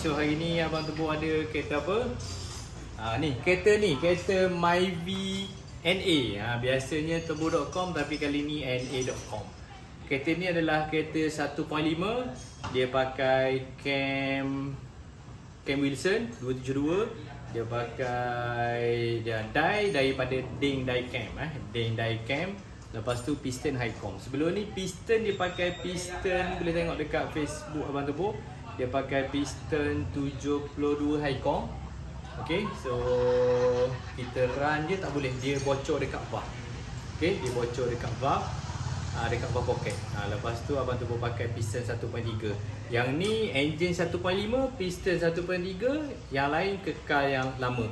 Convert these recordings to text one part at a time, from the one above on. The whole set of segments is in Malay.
So hari ni Abang Tebu ada kereta apa? Ni kereta Myvi NA. Biasanya Tebu.com tapi kali ni NA.com. Kereta ni adalah kereta 1.5. Dia pakai cam Wilson 272. Dia pakai die daripada Ding Diecam. Ding Diecam. Lepas tu piston Highcom. Sebelum ni piston dia pakai piston, boleh tengok dekat Facebook Abang Tebu. Dia pakai piston 72 Highcom. Okay, so kita run je tak boleh, dia bocor dekat valve. Okay, dia bocor dekat valve, dekat valve pocket. Lepas tu Abang Tebu pakai piston 1.3. Yang ni engine 1.5, piston 1.3. Yang lain kekal yang lama.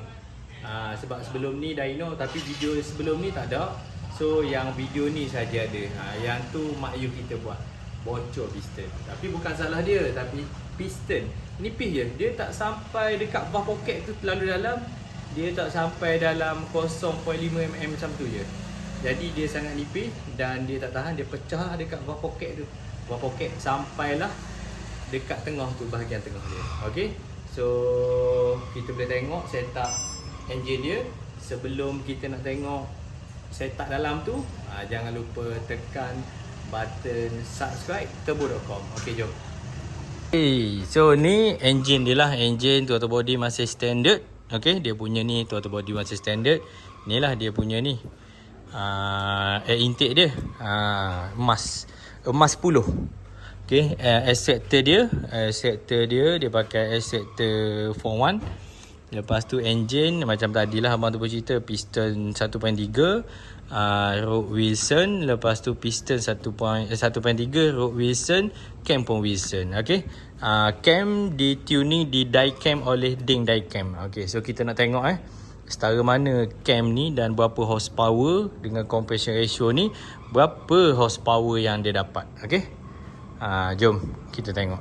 Sebab sebelum ni dyno, tapi video sebelum ni tak ada. So yang video ni saja ada. Yang tu mak ayuh kita buat, bocor piston. Tapi bukan salah dia, tapi piston nipis je. Dia tak sampai dekat valve pocket tu terlalu dalam. Dia tak sampai dalam 0.5 mm macam tu je. Jadi dia sangat nipis dan dia tak tahan, dia pecah dekat valve pocket tu. Valve pocket sampailah dekat tengah tu, bahagian tengah dia. Okey. So kita boleh tengok setup engine dia. Sebelum kita nak tengok setup dalam tu, jangan lupa tekan button subscribe Tebu.com. Okey, jom. So ni engine dia lah. Engine throttle body masih standard. Okay, dia punya ni throttle body masih standard. Ni lah dia punya ni air intake dia, emas 10. Okay, acceptor dia pakai acceptor 41. Lepas tu engine macam tadi lah Abang Tebu cerita, piston 1.3, Road Wilson. Lepas tu piston 1.3, Road Wilson, cam pun Wilson. Okay, cam di tuning di diecam oleh Ding Diecam. Okay, so kita nak tengok setara mana cam ni dan berapa horsepower dengan compression ratio ni, berapa horsepower yang dia dapat. Okay, jom kita tengok.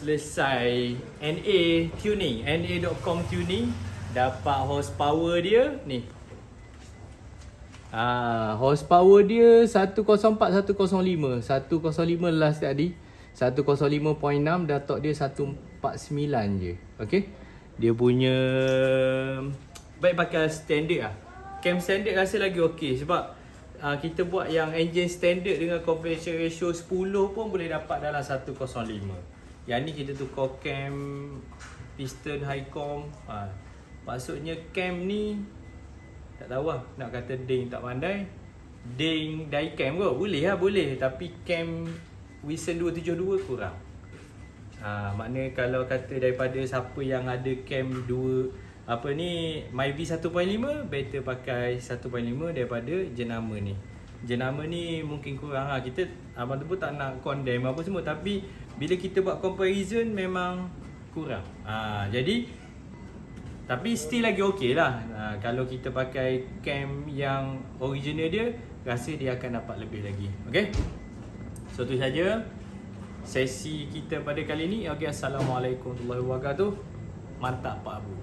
Selesai NA.com tuning, dapat horsepower dia ni. Horsepower dia 104, 105 last tadi, 105.6. datuk dia 149 je. Okay, dia punya baik pakai standard lah. Cam standard rasa lagi okey sebab kita buat yang engine standard dengan conversion ratio 10 pun boleh dapat dalam 105. Yang ni kita tukar cam piston high com. Maksudnya cam ni tak tahu lah, nak kata ding tak pandai. Ding diecam ke? Boleh lah, boleh. Tapi cam Wilson 272 kurang. Maknanya kalau kata daripada siapa yang ada cam 2 Myvi 1.5, better pakai 1.5 daripada jenama ni. Jenama ni mungkin kurang lah. Kita abang tu pun tak nak condemn apa semua, tapi bila kita buat comparison memang kurang. Jadi tapi still lagi okey lah. Kalau kita pakai cam yang original dia, rasa dia akan dapat lebih lagi. Okay, so tu saja sesi kita pada kali ni. Okay, Assalamualaikum warahmatullahi wabarakatuh. Mantap Pak Abu.